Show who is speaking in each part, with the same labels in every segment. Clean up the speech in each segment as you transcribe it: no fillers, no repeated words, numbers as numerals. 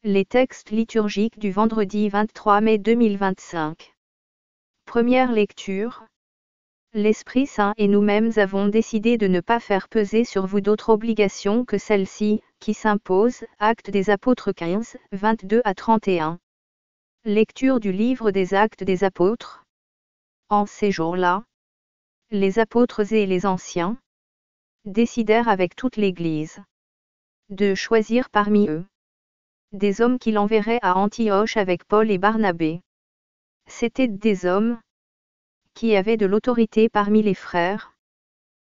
Speaker 1: Les textes liturgiques du vendredi 23 mai 2025. Première lecture. L'Esprit Saint et nous-mêmes avons décidé de ne pas faire peser sur vous d'autres obligations que celles-ci, qui s'imposent. Actes des Apôtres 15, 22 à 31. Lecture du livre des Actes des Apôtres. En ces jours-là, les apôtres et les anciens décidèrent avec toute l'Église de choisir parmi eux des hommes qu'il enverrait à Antioche avec Paul et Barnabé. C'étaient des hommes qui avaient de l'autorité parmi les frères.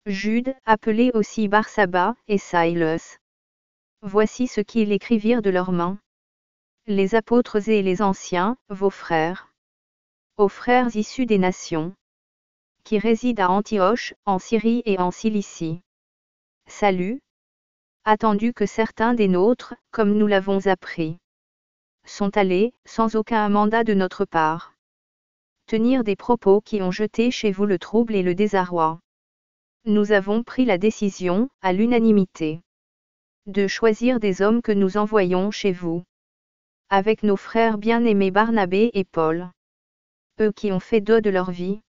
Speaker 1: Jude, appelé aussi Barsabas, et Silas. Voici ce qu'ils écrivirent de leurs mains. Les apôtres et les anciens, vos frères. Aux frères issus des nations, qui résident à Antioche, en Syrie et en Cilicie. Salut. Attendu que certains des nôtres, comme nous l'avons appris, sont allés, sans aucun mandat de notre part, tenir des propos qui ont jeté chez vous le trouble et le désarroi. Nous avons pris la décision, à l'unanimité, de choisir des hommes que nous envoyons chez vous, avec nos frères bien-aimés Barnabé et Paul, eux qui ont fait don de leur vie,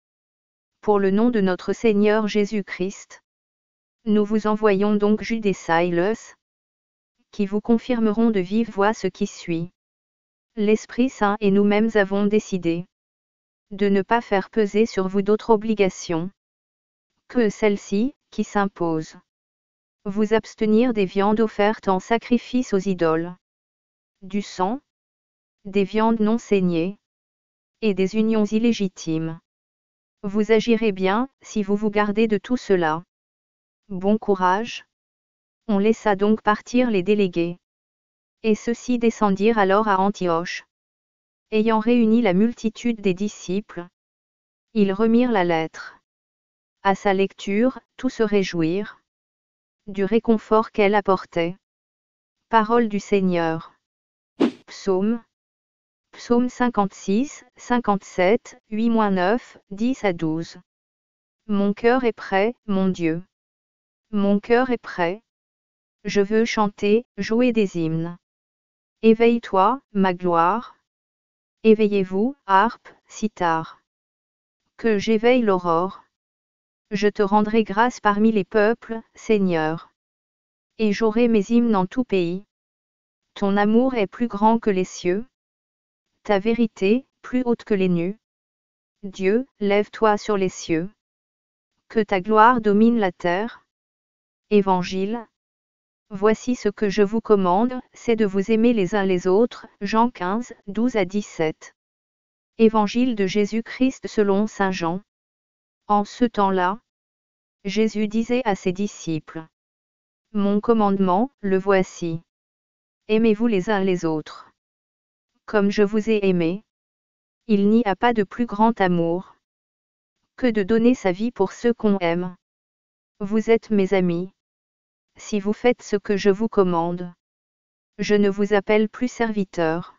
Speaker 1: pour le nom de notre Seigneur Jésus-Christ. Nous vous envoyons donc Jude et Silas, qui vous confirmeront de vive voix ce qui suit. L'Esprit Saint et nous-mêmes avons décidé de ne pas faire peser sur vous d'autres obligations que celles-ci, qui s'imposent. Vous abstenir des viandes offertes en sacrifice aux idoles, du sang, des viandes non saignées, et des unions illégitimes. Vous agirez bien, si vous vous gardez de tout cela. Bon courage. On laissa donc partir les délégués. Et ceux-ci descendirent alors à Antioche. Ayant réuni la multitude des disciples, ils remirent la lettre. À sa lecture, tous se réjouirent du réconfort qu'elle apportait. Parole du Seigneur. Psaume 56, 57, 8-9, 10 à 12. Mon cœur est prêt, mon Dieu. Mon cœur est prêt. Je veux chanter, jouer des hymnes. Éveille-toi, ma gloire. Éveillez-vous, harpe, cithare. Que j'éveille l'aurore. Je te rendrai grâce parmi les peuples, Seigneur. Et j'aurai mes hymnes en tout pays. Ton amour est plus grand que les cieux. Ta vérité, plus haute que les nues. Dieu, lève-toi sur les cieux. Que ta gloire domine la terre. Évangile. Voici ce que je vous commande, c'est de vous aimer les uns les autres. Jean 15, 12 à 17. Évangile de Jésus-Christ selon saint Jean. En ce temps-là, Jésus disait à ses disciples: Mon commandement, le voici. Aimez-vous les uns les autres. Comme je vous ai aimé. Il n'y a pas de plus grand amour que de donner sa vie pour ceux qu'on aime. Vous êtes mes amis si vous faites ce que je vous commande. Je ne vous appelle plus serviteur,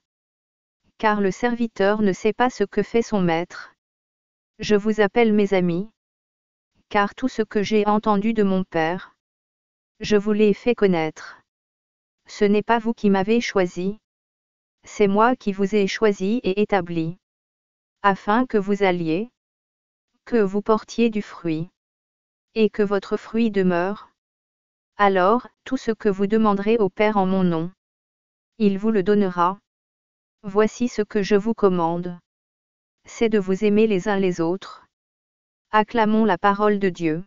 Speaker 1: car le serviteur ne sait pas ce que fait son maître. Je vous appelle mes amis, car tout ce que j'ai entendu de mon Père, je vous l'ai fait connaître. Ce n'est pas vous qui m'avez choisi, c'est moi qui vous ai choisi et établi, afin que vous alliez, que vous portiez du fruit, et que votre fruit demeure. Alors, tout ce que vous demanderez au Père en mon nom, il vous le donnera. Voici ce que je vous commande. C'est de vous aimer les uns les autres. Acclamons la parole de Dieu.